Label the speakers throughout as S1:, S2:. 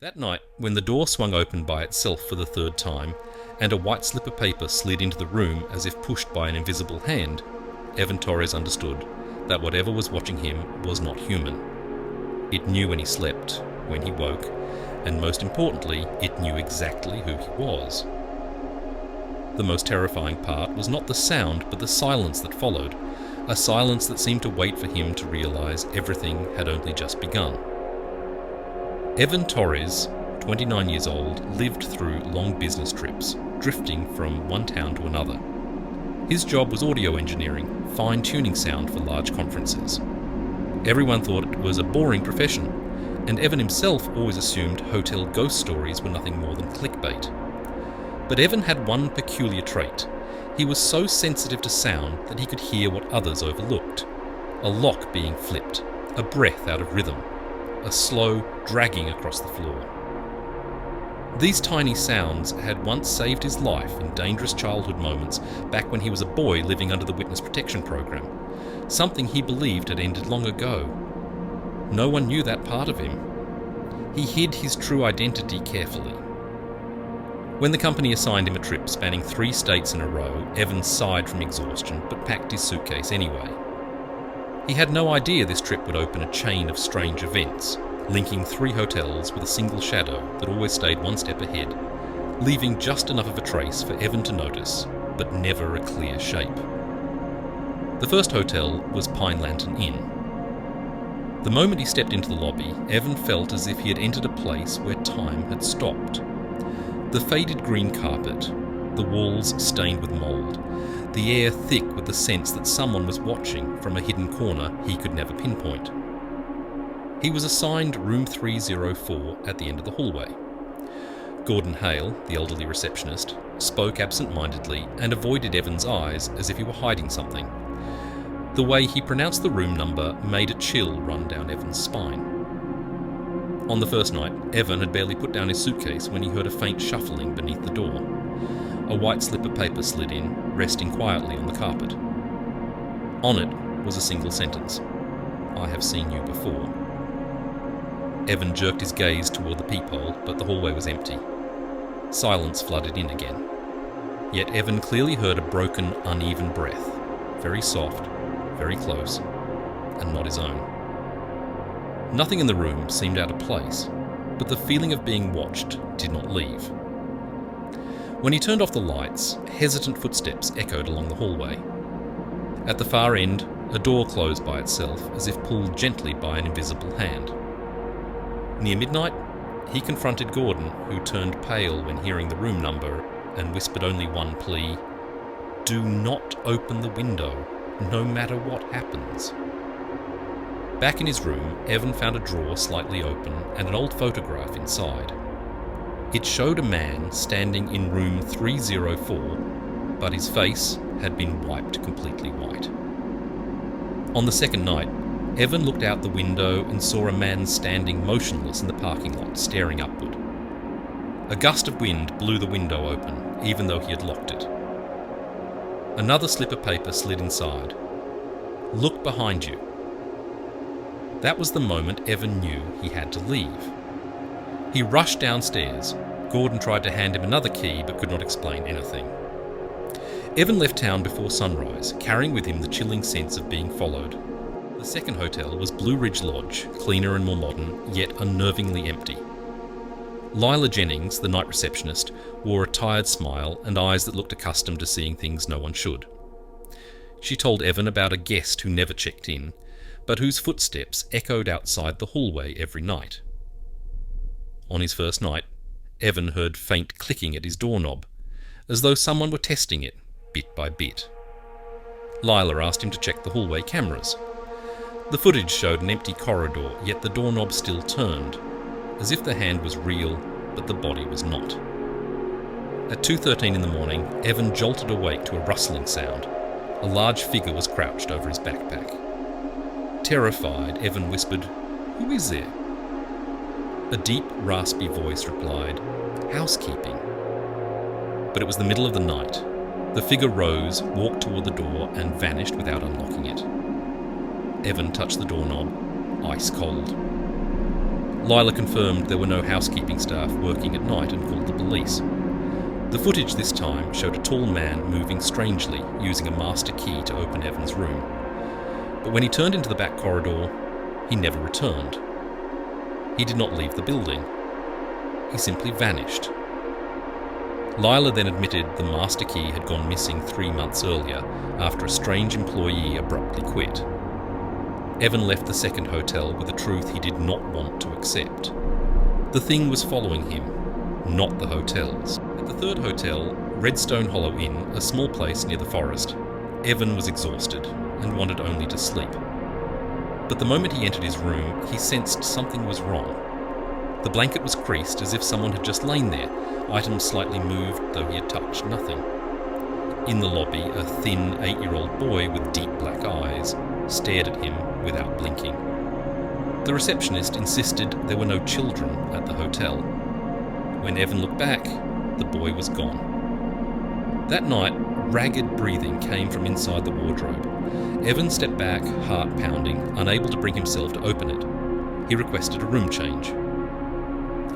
S1: That night, when the door swung open by itself for the third time, and a white slip of paper slid into the room as if pushed by an invisible hand, Evan Torres understood that whatever was watching him was not human. It knew when he slept, when he woke, and most importantly, it knew exactly who he was. The most terrifying part was not the sound, but the silence that followed, a silence that seemed to wait for him to realise everything had only just begun. Evan Torres, 29 years old, lived through long business trips, drifting from one town to another. His job was audio engineering, fine-tuning sound for large conferences. Everyone thought it was a boring profession, and Evan himself always assumed hotel ghost stories were nothing more than clickbait. But Evan had one peculiar trait. He was so sensitive to sound that he could hear what others overlooked. A lock being flipped, a breath out of rhythm, a slow dragging across the floor. These tiny sounds had once saved his life in dangerous childhood moments back when he was a boy living under the Witness Protection Program, something he believed had ended long ago. No one knew that part of him. He hid his true identity carefully. When the company assigned him a trip spanning 3 states in a row, Evan sighed from exhaustion but packed his suitcase anyway. He had no idea this trip would open a chain of strange events, linking 3 hotels with a single shadow that always stayed one step ahead, leaving just enough of a trace for Evan to notice, but never a clear shape. The first hotel was Pine Lantern Inn. The moment he stepped into the lobby, Evan felt as if he had entered a place where time had stopped. The faded green carpet, the walls stained with mould, the air thick with the sense that someone was watching from a hidden corner he could never pinpoint. He was assigned room 304 at the end of the hallway. Gordon Hale, the elderly receptionist, spoke absent-mindedly and avoided Evan's eyes as if he were hiding something. The way he pronounced the room number made a chill run down Evan's spine. On the first night, Evan had barely put down his suitcase when he heard a faint shuffling beneath the door. A white slip of paper slid in, resting quietly on the carpet. On it was a single sentence: "I have seen you before." Evan jerked his gaze toward the peephole, but the hallway was empty. Silence flooded in again. Yet Evan clearly heard a broken, uneven breath, very soft, very close, and not his own. Nothing in the room seemed out of place, but the feeling of being watched did not leave. When he turned off the lights, hesitant footsteps echoed along the hallway. At the far end, a door closed by itself as if pulled gently by an invisible hand. Near midnight, he confronted Gordon, who turned pale when hearing the room number and whispered only one plea: "Do not open the window, no matter what happens." Back in his room, Evan found a drawer slightly open and an old photograph inside. It showed a man standing in room 304, but his face had been wiped completely white. On the second night, Evan looked out the window and saw a man standing motionless in the parking lot, staring upward. A gust of wind blew the window open, even though he had locked it. Another slip of paper slid inside. "Look behind you." That was the moment Evan knew he had to leave. He rushed downstairs. Gordon tried to hand him another key but could not explain anything. Evan left town before sunrise, carrying with him the chilling sense of being followed. The second hotel was Blue Ridge Lodge, cleaner and more modern, yet unnervingly empty. Lila Jennings, the night receptionist, wore a tired smile and eyes that looked accustomed to seeing things no one should. She told Evan about a guest who never checked in, but whose footsteps echoed outside the hallway every night. On his first night, Evan heard faint clicking at his doorknob, as though someone were testing it, bit by bit. Lila asked him to check the hallway cameras. The footage showed an empty corridor, yet the doorknob still turned, as if the hand was real, but the body was not. At 2:13 in the morning, Evan jolted awake to a rustling sound. A large figure was crouched over his backpack. Terrified, Evan whispered, "Who is there?" A deep, raspy voice replied, "Housekeeping." But it was the middle of the night. The figure rose, walked toward the door, and vanished without unlocking it. Evan touched the doorknob, ice cold. Lila confirmed there were no housekeeping staff working at night and called the police. The footage this time showed a tall man moving strangely, using a master key to open Evan's room. But when he turned into the back corridor, he never returned. He did not leave the building. He simply vanished. Lila then admitted the master key had gone missing 3 months earlier after a strange employee abruptly quit. Evan left the second hotel with a truth he did not want to accept. The thing was following him, not the hotels. At the third hotel, Redstone Hollow Inn, a small place near the forest, Evan was exhausted and wanted only to sleep. But the moment he entered his room, he sensed something was wrong. The blanket was creased as if someone had just lain there, items slightly moved though he had touched nothing. In the lobby, a thin 8-year-old boy with deep black eyes stared at him without blinking. The receptionist insisted there were no children at the hotel. When Evan looked back, the boy was gone. That night, ragged breathing came from inside the wardrobe. Evan stepped back, heart pounding, unable to bring himself to open it. He requested a room change.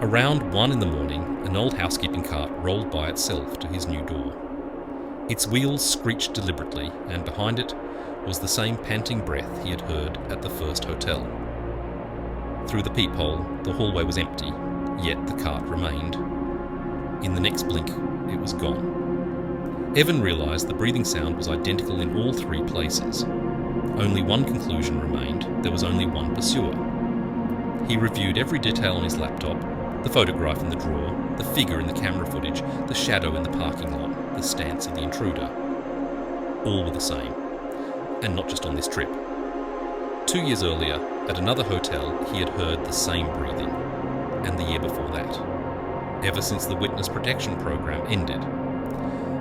S1: Around 1 in the morning, an old housekeeping cart rolled by itself to his new door. Its wheels screeched deliberately, and behind it was the same panting breath he had heard at the first hotel. Through the peephole, the hallway was empty, yet the cart remained. In the next blink, it was gone. Evan realised the breathing sound was identical in all 3 places. Only one conclusion remained: there was only one pursuer. He reviewed every detail on his laptop: the photograph in the drawer, the figure in the camera footage, the shadow in the parking lot, the stance of the intruder. All were the same. And not just on this trip. 2 years earlier, at another hotel, he had heard the same breathing. And the year before that. Ever since the witness protection program ended.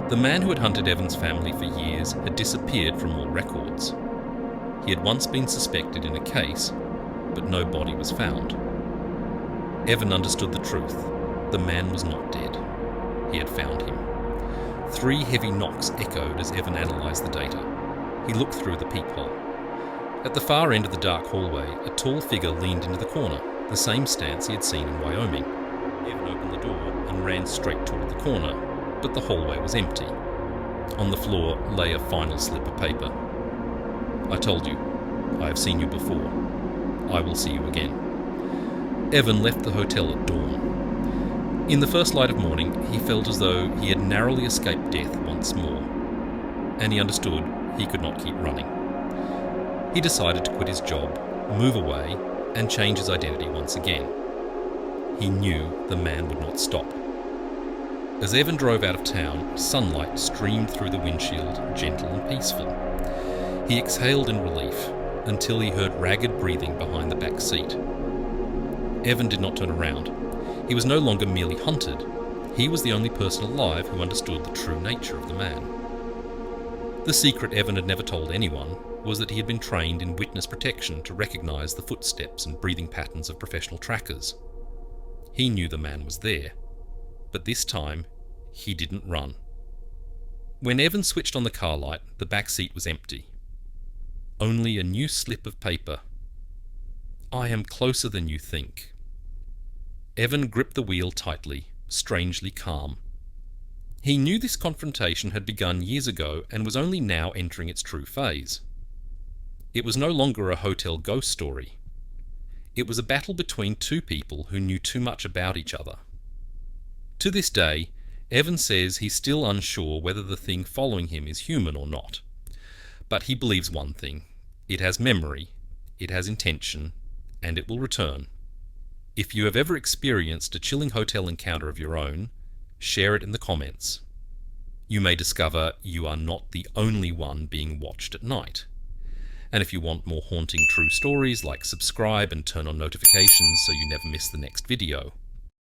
S1: The man who had hunted Evan's family for years had disappeared from all records. He had once been suspected in a case, but no body was found. Evan understood the truth. The man was not dead. He had found him. 3 heavy knocks echoed as Evan analysed the data. He looked through the peephole. At the far end of the dark hallway, a tall figure leaned into the corner, the same stance he had seen in Wyoming. Evan opened the door and ran straight toward the corner, but the hallway was empty. On the floor lay a final slip of paper. "I told you. I have seen you before. I will see you again." Evan left the hotel at dawn. In the first light of morning, he felt as though he had narrowly escaped death once more, and he understood he could not keep running. He decided to quit his job, move away, and change his identity once again. He knew the man would not stop. As Evan drove out of town, sunlight streamed through the windshield, gentle and peaceful. He exhaled in relief until he heard ragged breathing behind the back seat. Evan did not turn around. He was no longer merely hunted. He was the only person alive who understood the true nature of the man. The secret Evan had never told anyone was that he had been trained in witness protection to recognise the footsteps and breathing patterns of professional trackers. He knew the man was there, but this time he didn't run. When Evan switched on the car light, the back seat was empty. Only a new slip of paper. "I am closer than you think." Evan gripped the wheel tightly, strangely calm. He knew this confrontation had begun years ago and was only now entering its true phase. It was no longer a hotel ghost story. It was a battle between 2 people who knew too much about each other. To this day, Evan says he's still unsure whether the thing following him is human or not. But he believes one thing: it has memory, it has intention, and it will return. If you have ever experienced a chilling hotel encounter of your own, share it in the comments. You may discover you are not the only one being watched at night. And if you want more haunting true stories, like subscribe and turn on notifications so you never miss the next video.